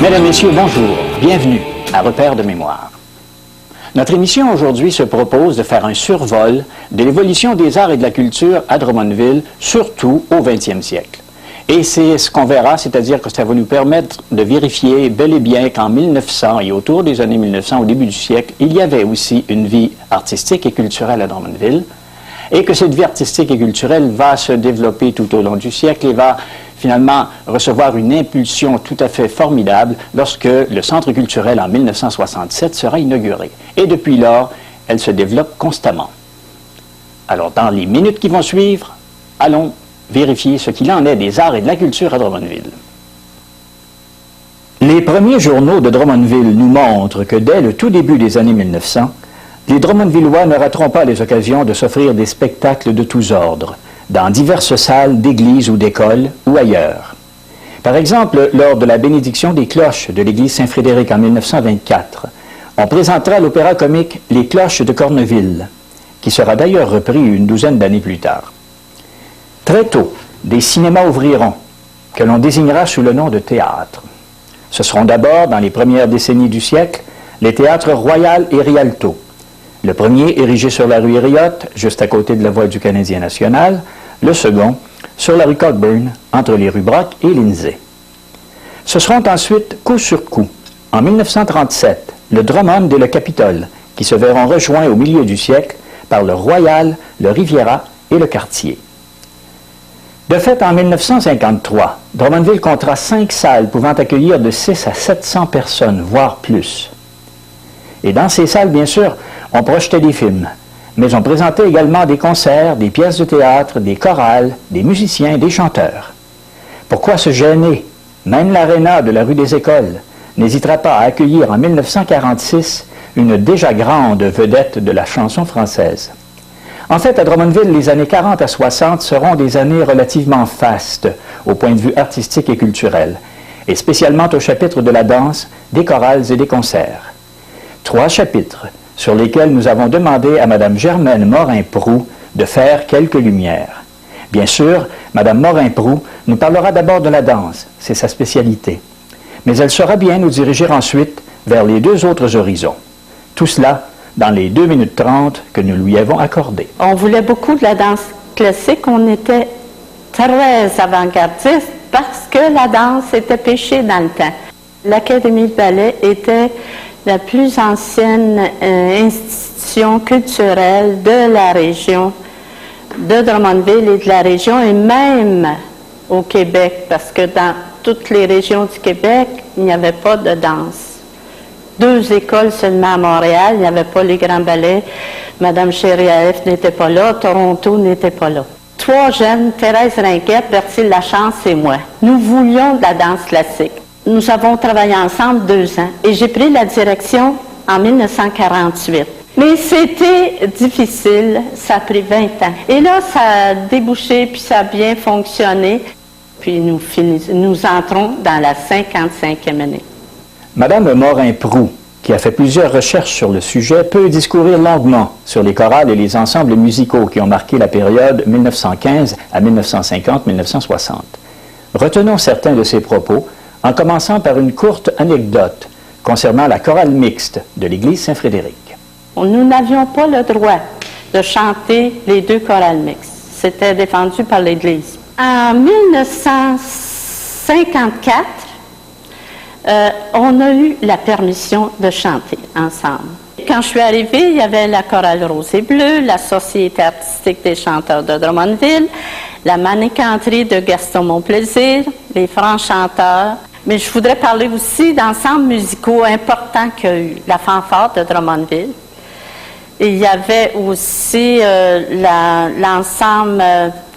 Mesdames, Messieurs, bonjour. Bienvenue à Repères de mémoire. Notre émission aujourd'hui se propose de faire un survol de l'évolution des arts et de la culture à Drummondville, surtout au 20e siècle. Et c'est ce qu'on verra, c'est-à-dire que ça va nous permettre de vérifier bel et bien qu'en 1900 et autour des années 1900, au début du siècle, il y avait aussi une vie artistique et culturelle à Drummondville, et que cette vie artistique et culturelle va se développer tout au long du siècle et va finalement recevoir une impulsion tout à fait formidable lorsque le Centre culturel en 1967 sera inauguré. Et depuis lors, elle se développe constamment. Alors, dans les minutes qui vont suivre, allons vérifier ce qu'il en est des arts et de la culture à Drummondville. Les premiers journaux de Drummondville nous montrent que dès le tout début des années 1900, les Drummondvillois ne rateront pas les occasions de s'offrir des spectacles de tous ordres, dans diverses salles d'églises ou d'écoles ou ailleurs. Par exemple, lors de la bénédiction des cloches de l'église Saint-Frédéric en 1924, on présentera l'opéra comique Les cloches de Corneville, qui sera d'ailleurs repris une douzaine d'années plus tard. Très tôt, des cinémas ouvriront, que l'on désignera sous le nom de théâtre. Ce seront d'abord, dans les premières décennies du siècle, les théâtres Royal et Rialto. Le premier érigé sur la rue Hériote, juste à côté de la voie du Canadien national, le second sur la rue Cockburn, entre les rues Brock et Lindsay. Ce seront ensuite coup sur coup, en 1937, le Drummond et le Capitole, qui se verront rejoints au milieu du siècle par le Royal, le Riviera et le Quartier. De fait, en 1953, Drummondville comptera 5 salles pouvant accueillir de 6 à 700 personnes, voire plus. Et dans ces salles, bien sûr, on projetait des films, mais on présentait également des concerts, des pièces de théâtre, des chorales, des musiciens, des chanteurs. Pourquoi se gêner? Même l'aréna de la rue des Écoles n'hésitera pas à accueillir en 1946 une déjà grande vedette de la chanson française. En fait, à Drummondville, les années 40 à 60 seront des années relativement fastes au point de vue artistique et culturel, et spécialement au chapitre de la danse, des chorales et des concerts. 3 chapitres sur lesquels nous avons demandé à Mme Germaine Morin-Proux de faire quelques lumières. Bien sûr, Mme Morin-Proux nous parlera d'abord de la danse, c'est sa spécialité. Mais elle saura bien nous diriger ensuite vers les 2 autres horizons. Tout cela dans les 2 minutes 30 que nous lui avons accordées. On voulait beaucoup de la danse classique, on était très avant-gardiste parce que la danse était péchée dans le temps. L'Académie de ballet était la plus ancienne institution culturelle de la région de Drummondville et de la région, et même au Québec, parce que dans toutes les régions du Québec, il n'y avait pas de danse. 2 écoles seulement à Montréal, il n'y avait pas les grands ballets. Madame Chériaef n'était pas là, Toronto n'était pas là. 3 jeunes, Thérèse Rinquette, Bertil Lachance et moi, nous voulions de la danse classique. Nous avons travaillé ensemble 2 ans et j'ai pris la direction en 1948. Mais c'était difficile, ça a pris 20 ans. Et là, ça a débouché, puis ça a bien fonctionné. Puis nous entrons dans la 55e année. Madame Morin-Proux, qui a fait plusieurs recherches sur le sujet, peut discourir longuement sur les chorales et les ensembles musicaux qui ont marqué la période 1915 à 1950-1960. Retenons certains de ses propos, en commençant par une courte anecdote concernant la chorale mixte de l'église Saint-Frédéric. Nous n'avions pas le droit de chanter les 2 chorales mixtes. C'était défendu par l'Église. En 1954, on a eu la permission de chanter ensemble. Quand je suis arrivée, il y avait la chorale Rose et Bleu, la Société artistique des chanteurs de Drummondville, la maniganterie de Gaston Monplaisir, les Francs chanteurs. Mais je voudrais parler aussi d'ensembles musicaux importants qu'il y a eu. La fanfare de Drummondville. Et il y avait aussi l'ensemble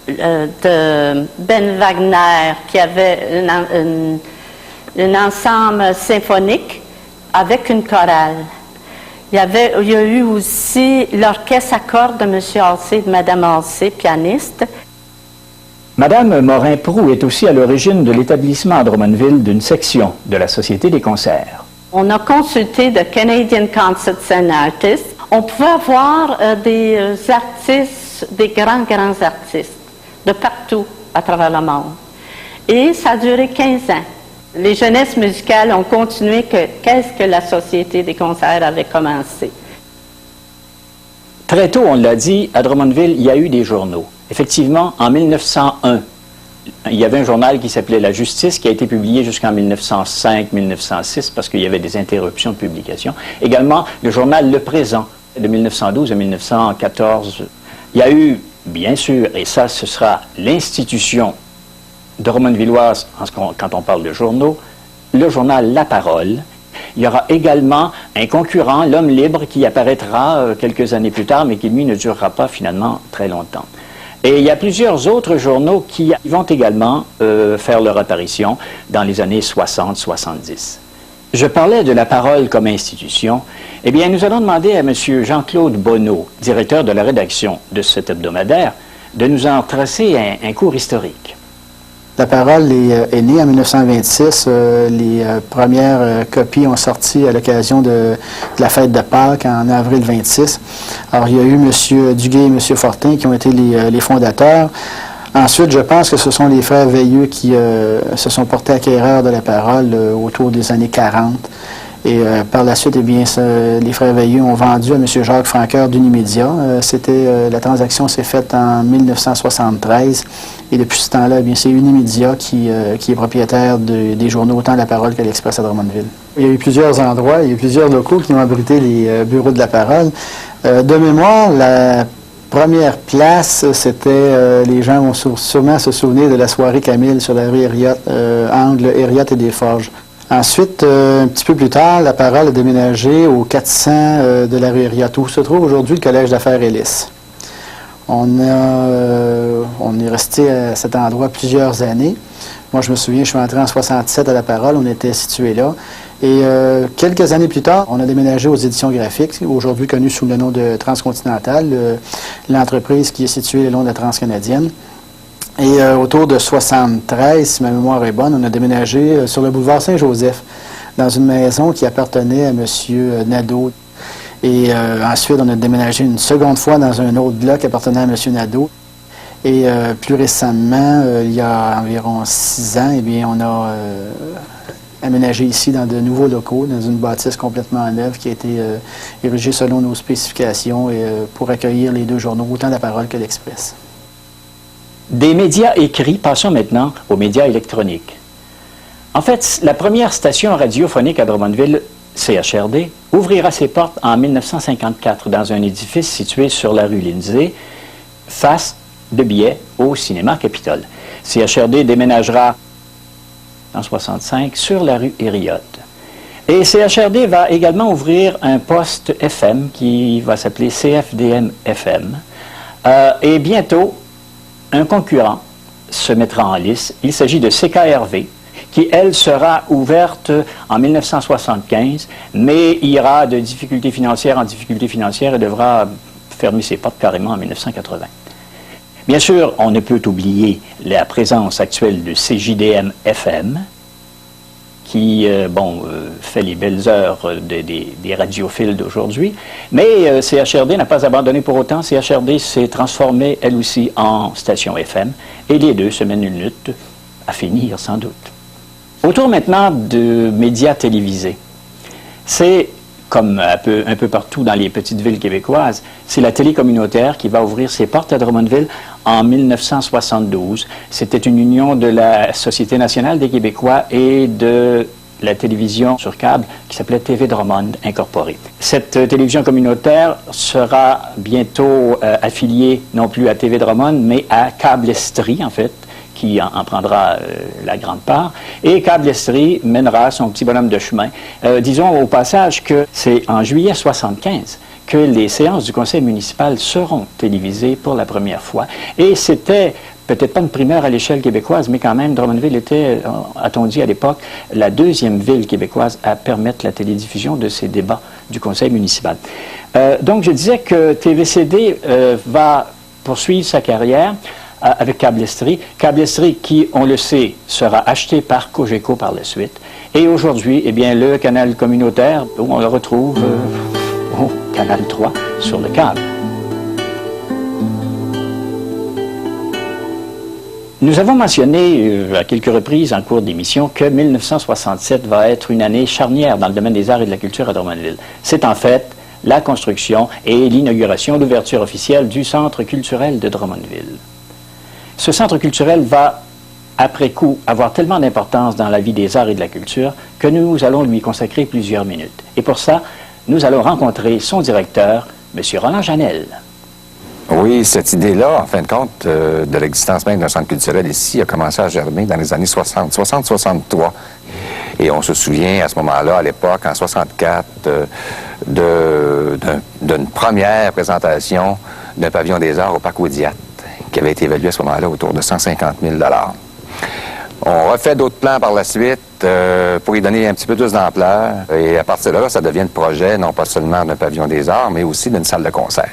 de Ben Wagner, qui avait un ensemble symphonique avec une chorale. Il y a eu aussi l'orchestre à cordes de M. Halsey et de Mme Halsey, pianiste. Madame Morin-Proux est aussi à l'origine de l'établissement à Drummondville d'une section de la Société des concerts. On a consulté de Canadian Concerts and Artists. On pouvait avoir des artistes, des grands artistes, de partout à travers le monde. Et ça a duré 15 ans. Les jeunesses musicales ont continué qu'est-ce que la Société des concerts avait commencé. Très tôt, on l'a dit, à Drummondville, il y a eu des journaux. Effectivement, en 1901, il y avait un journal qui s'appelait La Justice, qui a été publié jusqu'en 1905-1906 parce qu'il y avait des interruptions de publication. Également, le journal Le Présent, de 1912 à 1914. Il y a eu, bien sûr, et ça, ce sera l'institution drummondvilloise quand on parle de journaux, le journal La Parole. Il y aura également un concurrent, l'Homme Libre, qui apparaîtra quelques années plus tard, mais qui, lui, ne durera pas finalement très longtemps. Et il y a plusieurs autres journaux qui vont également faire leur apparition dans les années 60-70. Je parlais de La Parole comme institution. Eh bien, nous allons demander à M. Jean-Claude Bonneau, directeur de la rédaction de cet hebdomadaire, de nous en tracer un cours historique. La Parole est née en 1926. Les premières copies ont sorti à l'occasion de la fête de Pâques en avril 26. Alors, il y a eu M. Duguay et M. Fortin qui ont été les fondateurs. Ensuite, je pense que ce sont les frères Veilleux qui se sont portés acquéreurs de La Parole autour des années 40. Et par la suite, eh bien, les frères Veilleux ont vendu à M. Jacques Franqueur d'Unimédia. La transaction s'est faite en 1973. Et depuis ce temps-là, eh bien, c'est Unimédia qui est propriétaire des journaux, autant La Parole que l'Express à Drummondville. Il y a eu plusieurs endroits, il y a eu plusieurs locaux qui ont abrité les bureaux de La Parole. De mémoire, la première place, c'était, les gens vont sûrement se souvenir de la soirée Camille sur la rue Hériot, angle Hériot et des Forges. Ensuite, un petit peu plus tard, La Parole a déménagé au 400 de la rue Hériot, où se trouve aujourd'hui le Collège d'affaires Ellis. On est resté à cet endroit plusieurs années. Moi, je me souviens, je suis entré en 67 à La Parole, on était situé là. Et quelques années plus tard, on a déménagé aux éditions graphiques, aujourd'hui connues sous le nom de Transcontinental, l'entreprise qui est située le long de la Transcanadienne. Et autour de 73, si ma mémoire est bonne, on a déménagé sur le boulevard Saint-Joseph, dans une maison qui appartenait à M. Nadeau. Et ensuite, on a déménagé une seconde fois dans un autre bloc appartenant à M. Nadeau. Et plus récemment, il y a environ 6 ans, eh bien, on a aménagé ici dans de nouveaux locaux, dans une bâtisse complètement neuve qui a été érigée selon nos spécifications et, pour accueillir les deux journaux, autant La Parole que l'Express. Des médias écrits, passons maintenant aux médias électroniques. En fait, la première station radiophonique à Drummondville, CHRD, ouvrira ses portes en 1954 dans un édifice situé sur la rue Lindsay, face de biais au cinéma Capitole. CHRD déménagera en 1965 sur la rue Hériot. Et CHRD va également ouvrir un poste FM qui va s'appeler CFDM FM. Et bientôt, un concurrent se mettra en lice. Il s'agit de CKRV, qui, elle, sera ouverte en 1975, mais ira de difficulté financière en difficulté financière et devra fermer ses portes carrément en 1980. Bien sûr, on ne peut oublier la présence actuelle de CJDM FM, qui fait les belles heures des radiophiles d'aujourd'hui. Mais CHRD n'a pas abandonné pour autant. CHRD s'est transformée, elle aussi, en station FM. Et les deux se mènent une lutte à finir, sans doute. Autour maintenant de médias télévisés. C'est, comme un peu partout dans les petites villes québécoises, c'est la télé communautaire qui va ouvrir ses portes à Drummondville en 1972. C'était une union de la Société nationale des Québécois et de la télévision sur câble qui s'appelait TV Drummond Incorporée. Cette télévision communautaire sera bientôt affiliée non plus à TV Drummond, mais à Câble-Estrie, en fait, qui en prendra la grande part. Et Câble-Estrie mènera son petit bonhomme de chemin. Disons au passage que c'est en juillet 1975 que les séances du conseil municipal seront télévisées pour la première fois. Et c'était peut-être pas une primeur à l'échelle québécoise, mais quand même, Drummondville était, a-t-on dit à l'époque, la deuxième ville québécoise à permettre la télédiffusion de ces débats du conseil municipal. Donc, je disais que TVCD va poursuivre sa carrière avec Câble-Estrie. Câble-Estrie qui, on le sait, sera acheté par Cogeco par la suite. Et aujourd'hui, eh bien, le canal communautaire, où on le retrouve au Canal 3 sur le câble. Nous avons mentionné à quelques reprises en cours d'émission que 1967 va être une année charnière dans le domaine des arts et de la culture à Drummondville. C'est en fait la construction et l'inauguration, l'ouverture officielle du Centre culturel de Drummondville. Ce centre culturel va, après coup, avoir tellement d'importance dans la vie des arts et de la culture que nous allons lui consacrer plusieurs minutes. Et pour ça, nous allons rencontrer son directeur, M. Roland Janel. Oui, cette idée-là, en fin de compte, de l'existence même d'un centre culturel ici, a commencé à germer dans les années 60-63. Et on se souvient à ce moment-là, à l'époque, en 64, d'une première présentation d'un pavillon des arts au Parc Audiat, qui avait été évalué à ce moment-là autour de 150 000 $. On refait d'autres plans par la suite pour y donner un petit peu plus d'ampleur. Et à partir de là, ça devient le projet, non pas seulement d'un pavillon des arts, mais aussi d'une salle de concert.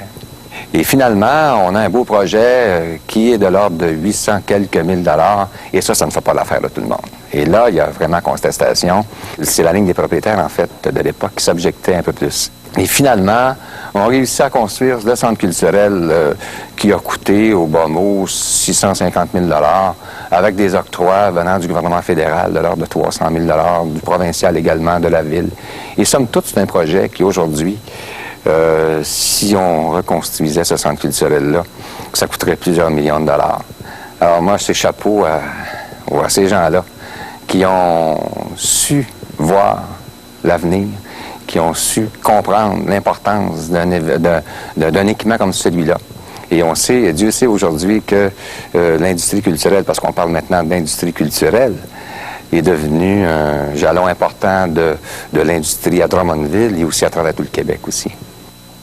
Et finalement, on a un beau projet qui est de l'ordre de 800 quelques mille $, et ça ne fait pas l'affaire de tout le monde. Et là, il y a vraiment contestation. C'est la ligne des propriétaires, en fait, de l'époque qui s'objectait un peu plus. Et finalement, on réussit à construire le centre culturel qui a coûté, au bas mot, 650 000 $, avec des octrois venant du gouvernement fédéral de l'ordre de 300 000 $, du provincial également, de la ville. Et somme toute, c'est un projet qui, aujourd'hui, si on reconstruisait ce centre culturel-là, ça coûterait plusieurs millions de dollars. Alors moi, c'est chapeau à ces gens-là qui ont su voir l'avenir, qui ont su comprendre l'importance d'un équipement comme celui-là. Et on sait, Dieu sait aujourd'hui que l'industrie culturelle, parce qu'on parle maintenant d'industrie culturelle, est devenu un jalon important de l'industrie à Drummondville et aussi à travers tout le Québec aussi.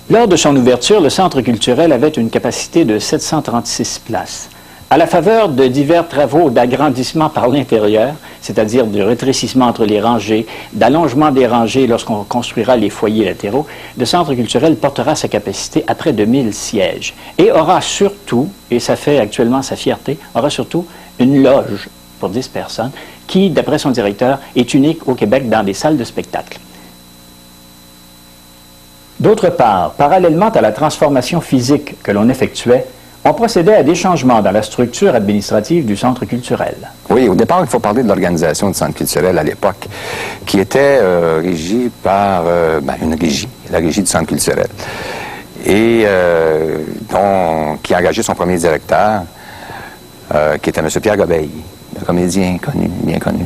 Lors de son ouverture, le centre culturel avait une capacité de 736 places. À la faveur de divers travaux d'agrandissement par l'intérieur, c'est-à-dire de rétrécissement entre les rangées, d'allongement des rangées lorsqu'on construira les foyers latéraux, le centre culturel portera sa capacité à près de 1000 sièges et aura surtout, et ça fait actuellement sa fierté, aura surtout une loge pour 10 personnes qui, d'après son directeur, est unique au Québec dans des salles de spectacle. D'autre part, parallèlement à la transformation physique que l'on effectuait, on procédait à des changements dans la structure administrative du centre culturel. Oui, au départ, il faut parler de l'organisation du centre culturel à l'époque, qui était régie par une régie, la régie du centre culturel, et qui a engagé son premier directeur, qui était M. Pierre Gobeil, un comédien connu, bien connu.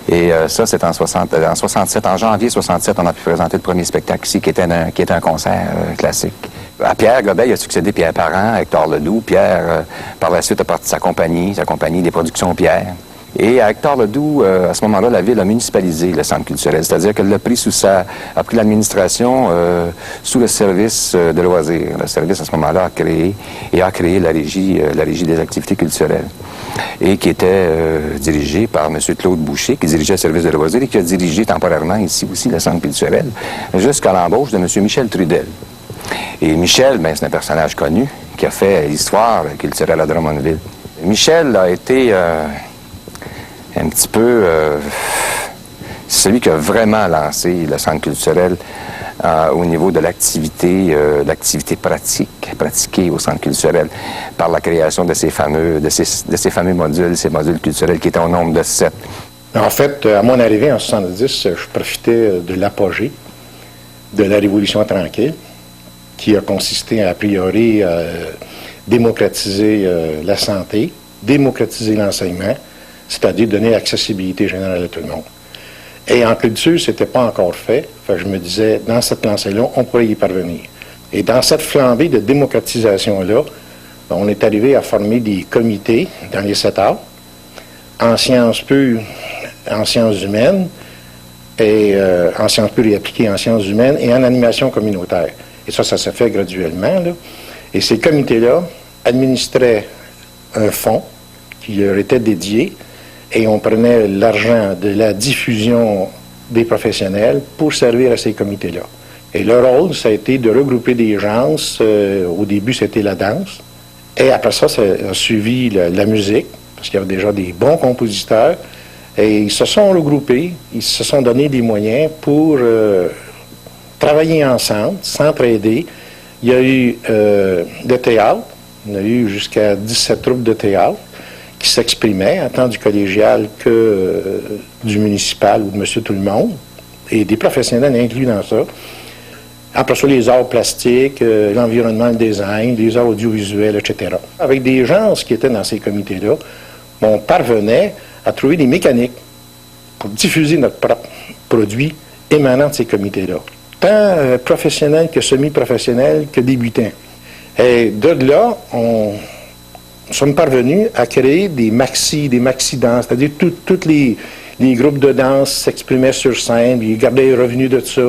Et ça, c'est en 67. En janvier 67, on a pu présenter le premier spectacle ici, qui était un concert classique. À Pierre Gobeil a succédé Pierre Parent, Hector Ledoux. Pierre, par la suite, a parti sa compagnie des Productions Pierre. Et à Hector Ledoux, à ce moment-là, la ville a municipalisé le centre culturel, c'est-à-dire qu'elle l'a pris a pris l'administration sous le service de loisirs. Le service, à ce moment-là, a créé la régie des activités culturelles, et qui était dirigée par M. Claude Boucher, qui dirigeait le service de loisirs et qui a dirigé temporairement ici aussi le centre culturel, jusqu'à l'embauche de M. Michel Trudel. Et Michel, c'est un personnage connu qui a fait l'histoire culturelle à Drummondville. Michel a été un petit peu celui qui a vraiment lancé le centre culturel au niveau de l'activité pratiquée au centre culturel par la création de ces fameux modules, ces modules culturels qui étaient au nombre de 7. En fait, à mon arrivée en 70, je profitais de l'apogée de la Révolution tranquille, qui a consisté a priori à démocratiser la santé, démocratiser l'enseignement, c'est-à-dire donner l'accessibilité générale à tout le monde. Et en culture, ce n'était pas encore fait. Enfin, je me disais, dans cette lancée-là, on pourrait y parvenir. Et dans cette flambée de démocratisation-là, on est arrivé à former des comités dans les 7 arts, en sciences pures, en sciences humaines, et en sciences pures et appliquées en sciences humaines, et en animation communautaire. Et ça s'est fait graduellement, là. Et ces comités-là administraient un fonds qui leur était dédié, et on prenait l'argent de la diffusion des professionnels pour servir à ces comités-là. Et leur rôle, ça a été de regrouper des gens. Au début, c'était la danse. Et après ça a suivi la musique, parce qu'il y avait déjà des bons compositeurs. Et ils se sont regroupés, ils se sont donné des moyens pour travailler ensemble, s'entraider. Il y a eu le théâtre. On a eu jusqu'à 17 troupes de théâtre qui s'exprimaient, tant du collégial que du municipal ou de monsieur tout le monde, et des professionnels inclus dans ça. Après ça, les arts plastiques, l'environnement, le design, les arts audiovisuels, etc. Avec des gens qui étaient dans ces comités-là, on parvenait à trouver des mécaniques pour diffuser notre propre produit émanant de ces comités-là. Tant professionnels que semi-professionnels que débutants. Et de là, nous sommes parvenus à créer des maxi-danses, c'est-à-dire tous les groupes de danse s'exprimaient sur scène, ils gardaient les revenus de ça,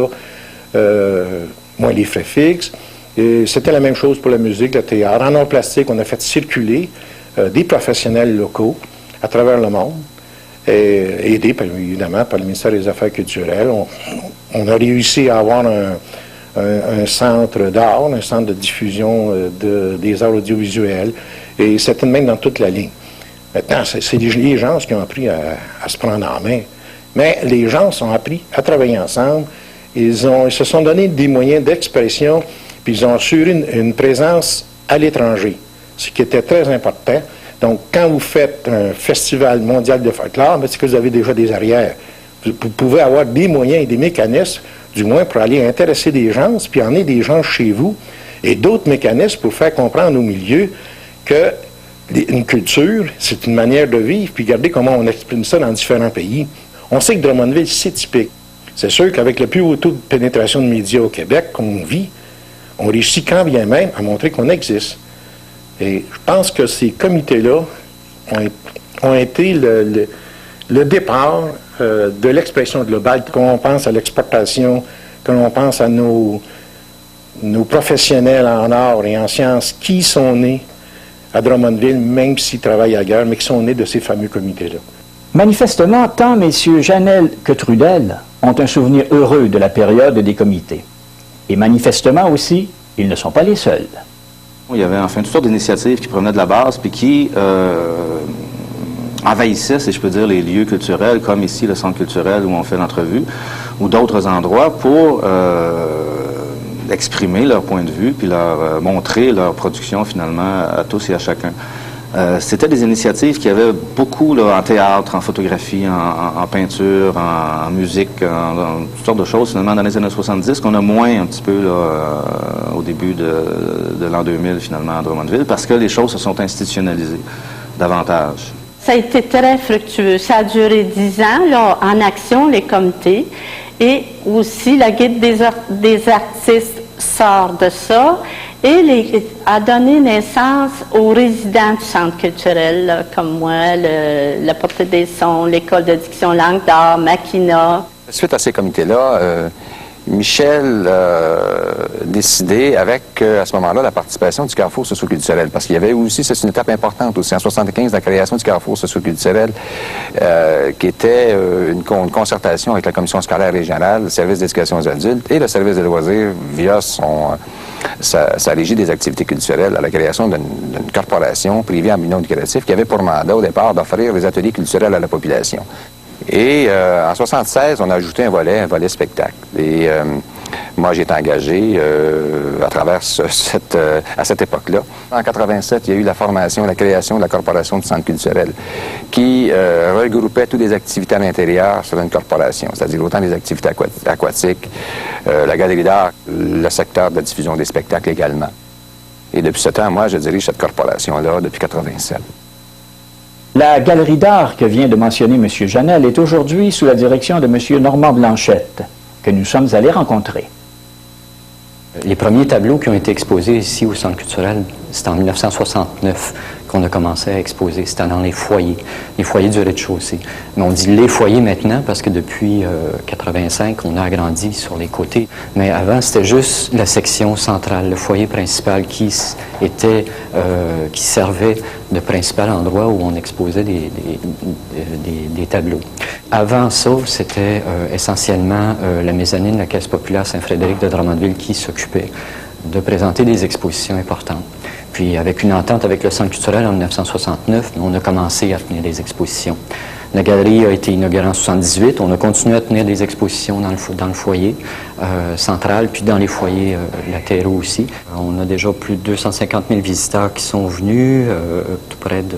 moins les frais fixes. C'était la même chose pour la musique, le théâtre. En art plastique, on a fait circuler des professionnels locaux à travers le monde, aidés évidemment par le ministère des Affaires culturelles. On a réussi à avoir un centre d'art, un centre de diffusion des arts audiovisuels, et c'était même dans toute la ligne. Maintenant, c'est les gens qui ont appris à se prendre en main. Mais les gens ont appris à travailler ensemble. Ils se sont donné des moyens d'expression, puis ils ont assuré une présence à l'étranger, ce qui était très important. Donc, quand vous faites un festival mondial de folklore, c'est que vous avez déjà des arrières. Vous pouvez avoir des moyens et des mécanismes, du moins pour aller intéresser des gens, puis emmener des gens chez vous, et d'autres mécanismes pour faire comprendre au milieu que une culture, c'est une manière de vivre, puis regardez comment on exprime ça dans différents pays. On sait que Drummondville, c'est typique. C'est sûr qu'avec le plus haut taux de pénétration de médias au Québec, comme on vit, on réussit quand bien même à montrer qu'on existe. Et je pense que ces comités-là ont été le départ de l'expression globale. Quand on pense à l'exportation, quand on pense à nos professionnels en art et en sciences qui sont nés à Drummondville, même s'ils travaillent ailleurs, mais qui sont nés de ces fameux comités-là. Manifestement, tant M. Janel que Trudel ont un souvenir heureux de la période des comités. Et manifestement aussi, ils ne sont pas les seuls. Il y avait enfin toutes sortes d'initiatives qui provenaient de la base puis qui envahissaient, si je peux dire, les lieux culturels, comme ici le centre culturel où on fait l'entrevue, ou d'autres endroits pour exprimer leur point de vue puis leur montrer leur production finalement à tous et à chacun. C'était des initiatives qui avaient beaucoup là, en théâtre, en photographie, en peinture, en musique, dans toutes sortes de choses, finalement, dans les années 70, qu'on a moins un petit peu là, au début de l'an 2000, finalement, à Drummondville, parce que les choses se sont institutionnalisées davantage. Ça a été très fructueux. Ça a duré 10 ans, là, en action, les comités. Et aussi, la Guide des artistes sort de ça et a donné naissance aux résidents du centre culturel, là, comme moi, la Portée des Sons, l'École de diction langue d'art, Makina. Suite à ces comités-là, Michel a décidé, avec à ce moment-là, la participation du Carrefour socio-culturel, parce qu'il y avait aussi, c'est une étape importante aussi, en 1975, la création du Carrefour socio-culturel, qui était une concertation avec la Commission scolaire régionale, le service d'éducation aux adultes et le service des loisirs via sa régie des activités culturelles à la création d'une corporation privée en but non lucratif qui avait pour mandat, au départ, d'offrir des ateliers culturels à la population. Et en 1976, on a ajouté un volet spectacle. Et moi, j'ai été engagé à travers à cette époque-là. En 1987, il y a eu la formation, la création de la Corporation du Centre culturel qui regroupait toutes les activités à l'intérieur sur une corporation, c'est-à-dire autant les activités aquatiques, la galerie d'art, le secteur de la diffusion des spectacles également. Et depuis ce temps, moi, je dirige cette corporation-là depuis 1987. La galerie d'art que vient de mentionner M. Janel est aujourd'hui sous la direction de M. Normand Blanchette, que nous sommes allés rencontrer. Les premiers tableaux qui ont été exposés ici au Centre culturel, c'était en 1969 qu'on a commencé à exposer. C'était dans les foyers du rez-de-chaussée. Mais on dit les foyers maintenant parce que depuis 1985, on a agrandi sur les côtés. Mais avant, c'était juste la section centrale, le foyer principal qui servait de principal endroit où on exposait des tableaux. Avant ça, c'était essentiellement la mezzanine de la Caisse populaire Saint-Frédéric de Drummondville qui s'occupait de présenter des expositions importantes. Puis, avec une entente avec le Centre culturel en 1969, on a commencé à tenir des expositions. La galerie a été inaugurée en 1978. On a continué à tenir des expositions dans le foyer central, puis dans les foyers latéraux aussi. On a déjà plus de 250 000 visiteurs qui sont venus, tout près de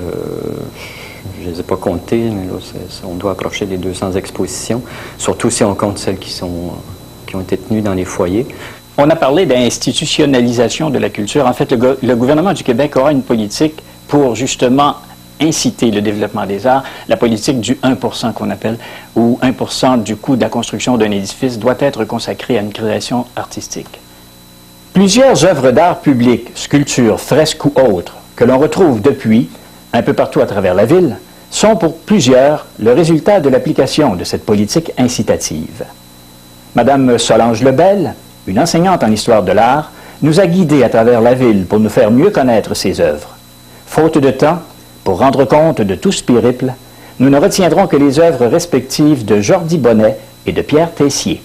je ne les ai pas comptées, mais là, on doit approcher des 200 expositions, surtout si on compte celles qui ont été tenues dans les foyers. On a parlé d'institutionnalisation de la culture. En fait, le gouvernement du Québec aura une politique pour justement inciter le développement des arts. La politique du 1% qu'on appelle, où 1% du coût de la construction d'un édifice doit être consacré à une création artistique. Plusieurs œuvres d'art publiques, sculptures, fresques ou autres, que l'on retrouve depuis, un peu partout à travers la ville, sont pour plusieurs le résultat de l'application de cette politique incitative. Madame Solange Lebel, une enseignante en histoire de l'art, nous a guidés à travers la ville pour nous faire mieux connaître ses œuvres. Faute de temps, pour rendre compte de tout ce périple, nous ne retiendrons que les œuvres respectives de Jordi Bonnet et de Pierre Tessier.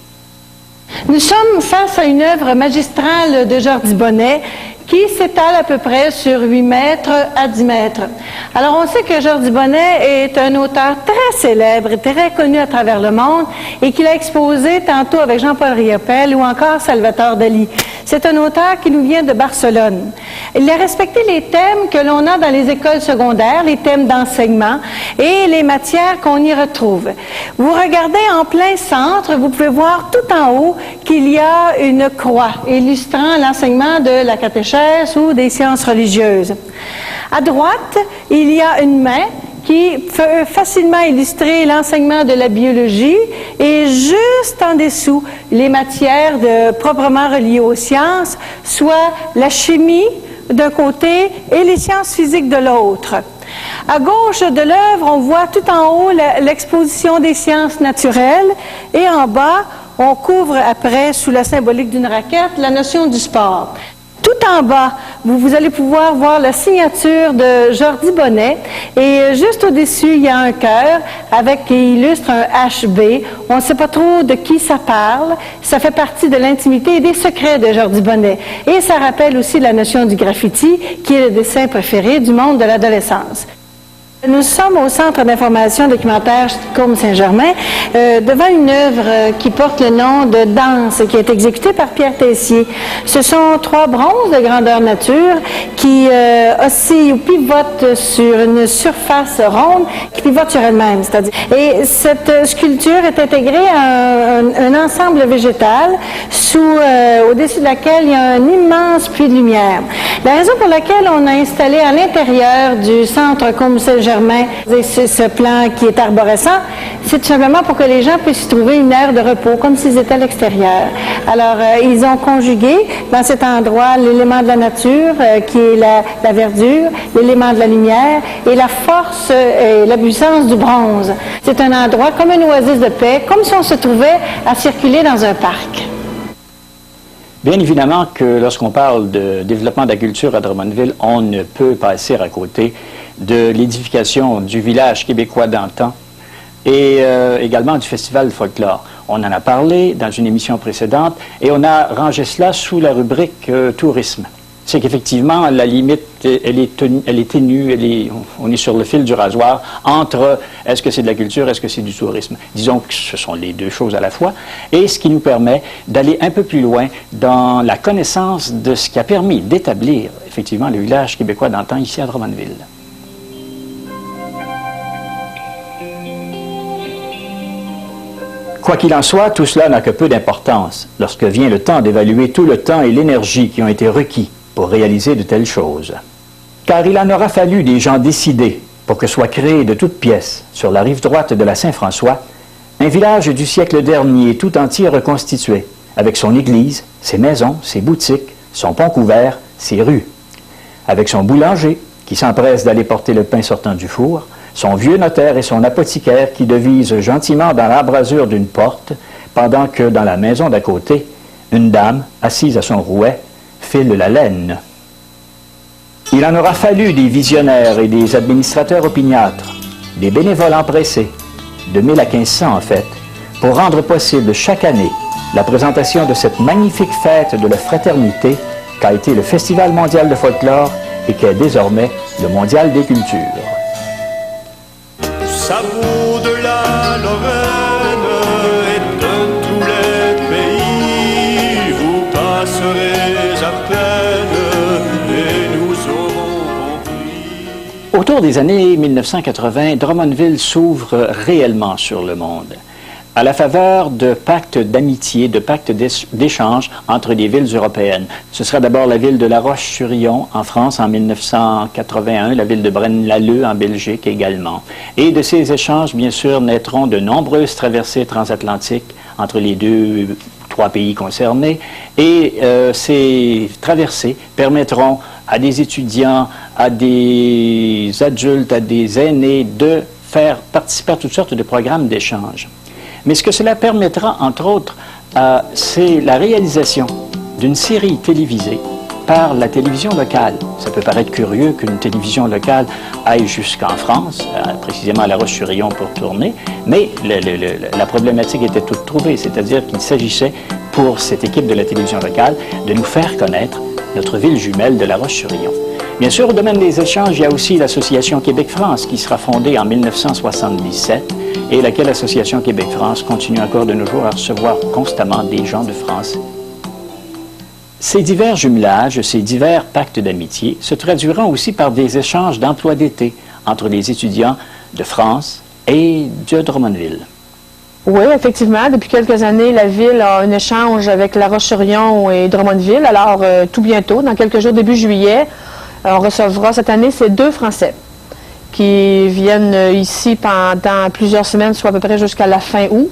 Nous sommes face à une œuvre magistrale de Jordi Bonnet qui s'étale à peu près sur 8 mètres à 10 mètres. Alors, on sait que Jordi Bonnet est un auteur très célèbre et très connu à travers le monde et qu'il a exposé tantôt avec Jean-Paul Riopelle ou encore Salvatore Dali. C'est un auteur qui nous vient de Barcelone. Il a respecté les thèmes que l'on a dans les écoles secondaires, les thèmes d'enseignement et les matières qu'on y retrouve. Vous regardez en plein centre, vous pouvez voir tout en haut qu'il y a une croix illustrant l'enseignement de la catéchèse ou des sciences religieuses. À droite, il y a une main qui peut facilement illustrer l'enseignement de la biologie et juste en dessous, les matières proprement reliées aux sciences, soit la chimie d'un côté et les sciences physiques de l'autre. À gauche de l'œuvre, on voit tout en haut l'exposition des sciences naturelles et en bas, on couvre après, sous la symbolique d'une raquette, la notion du sport. Tout en bas, vous allez pouvoir voir la signature de Jordi Bonnet et juste au-dessus, il y a un cœur qui illustre un HB. On ne sait pas trop de qui ça parle. Ça fait partie de l'intimité et des secrets de Jordi Bonnet. Et ça rappelle aussi la notion du graffiti, qui est le dessin préféré du monde de l'adolescence. Nous sommes au Centre d'information documentaire Côme-Saint-Germain devant une œuvre qui porte le nom de Danse, qui est exécutée par Pierre Tessier. Ce sont 3 bronzes de grandeur nature qui oscillent ou pivotent sur une surface ronde qui pivote sur elle-même. Et cette sculpture est intégrée à un ensemble végétal au-dessus de laquelle il y a un immense puits de lumière. La raison pour laquelle on a installé à l'intérieur du Centre Côme-Saint-Germain ce plan qui est arborescent, c'est tout simplement pour que les gens puissent trouver une aire de repos, comme s'ils étaient à l'extérieur. Alors, ils ont conjugué dans cet endroit l'élément de la nature, qui est la verdure, l'élément de la lumière et la force et la puissance du bronze. C'est un endroit comme une oasis de paix, comme si on se trouvait à circuler dans un parc. Bien évidemment que lorsqu'on parle de développement de la culture à Drummondville, on ne peut passer à côté de l'édification du village québécois d'antan et également du festival de folklore. On en a parlé dans une émission précédente et on a rangé cela sous la rubrique tourisme. C'est qu'effectivement, la limite, elle est ténue, on est sur le fil du rasoir entre est-ce que c'est de la culture, est-ce que c'est du tourisme. Disons que ce sont les deux choses à la fois, et ce qui nous permet d'aller un peu plus loin dans la connaissance de ce qui a permis d'établir, effectivement, le village québécois d'antan ici à Drummondville. Quoi qu'il en soit, tout cela n'a que peu d'importance lorsque vient le temps d'évaluer tout le temps et l'énergie qui ont été requis pour réaliser de telles choses. Car il en aura fallu des gens décidés pour que soit créé de toutes pièces, sur la rive droite de la Saint-François, un village du siècle dernier tout entier reconstitué, avec son église, ses maisons, ses boutiques, son pont couvert, ses rues, avec son boulanger qui s'empresse d'aller porter le pain sortant du four, son vieux notaire et son apothicaire qui devisent gentiment dans l'embrasure d'une porte, pendant que dans la maison d'à côté, une dame, assise à son rouet, file la laine. Il en aura fallu des visionnaires et des administrateurs opiniâtres, des bénévoles empressés, de 1000 à 1500 en fait, pour rendre possible chaque année la présentation de cette magnifique fête de la fraternité qu'a été le Festival mondial de folklore et qu'est désormais le Mondial des cultures. Ça vaut de la Lorraine et de tous les pays, vous passerez à peine et nous aurons compris. Autour cours des années 1980, Drummondville s'ouvre réellement sur le monde, à la faveur de pactes d'amitié, de pactes d'échange entre les villes européennes. Ce sera d'abord la ville de La Roche-sur-Yon en France en 1981, la ville de Braine-l'Alleud en Belgique également. Et de ces échanges, bien sûr, naîtront de nombreuses traversées transatlantiques entre les trois pays concernés. Et ces traversées permettront à des étudiants, à des adultes, à des aînés de faire participer à toutes sortes de programmes d'échange. Mais ce que cela permettra, entre autres, c'est la réalisation d'une série télévisée par la télévision locale. Ça peut paraître curieux qu'une télévision locale aille jusqu'en France, précisément à La Roche-sur-Yon pour tourner, mais la problématique était toute trouvée, c'est-à-dire qu'il s'agissait pour cette équipe de la télévision locale de nous faire connaître notre ville jumelle de La Roche-sur-Yon. Bien sûr, au domaine des échanges, il y a aussi l'Association Québec-France qui sera fondée en 1977 et laquelle Association Québec-France continue encore de nos jours à recevoir constamment des gens de France. Ces divers jumelages, ces divers pactes d'amitié se traduiront aussi par des échanges d'emplois d'été entre les étudiants de France et de Drummondville. Oui, effectivement. Depuis quelques années, la ville a un échange avec La Roche-sur-Yon et Drummondville. Alors, tout bientôt, dans quelques jours, début juillet, on recevra cette année ces 2 Français qui viennent ici pendant plusieurs semaines, soit à peu près jusqu'à la fin août,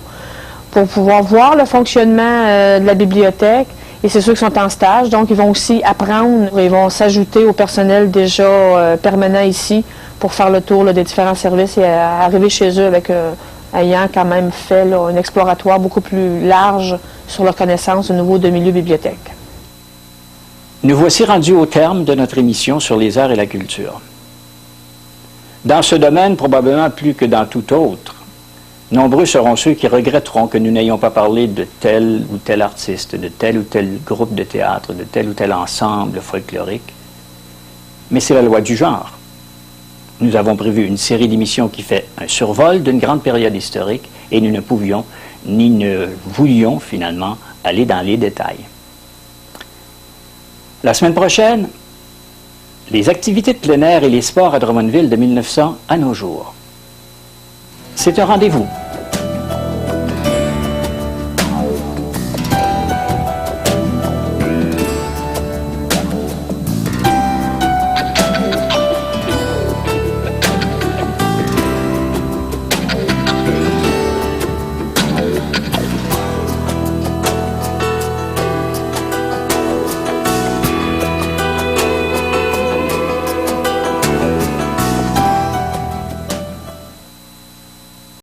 pour pouvoir voir le fonctionnement de la bibliothèque. Et c'est ceux qui sont en stage, donc ils vont aussi apprendre, ils vont s'ajouter au personnel déjà permanent ici pour faire le tour des différents services et arriver chez eux avec ayant quand même fait un exploratoire beaucoup plus large sur leur connaissance au niveau de milieu bibliothèque. Nous voici rendus au terme de notre émission sur les arts et la culture. Dans ce domaine, probablement plus que dans tout autre, nombreux seront ceux qui regretteront que nous n'ayons pas parlé de tel ou tel artiste, de tel ou tel groupe de théâtre, de tel ou tel ensemble folklorique. Mais c'est la loi du genre. Nous avons prévu une série d'émissions qui fait un survol d'une grande période historique et nous ne pouvions ni ne voulions finalement aller dans les détails. La semaine prochaine, les activités de plein air et les sports à Drummondville de 1900 à nos jours. C'est un rendez-vous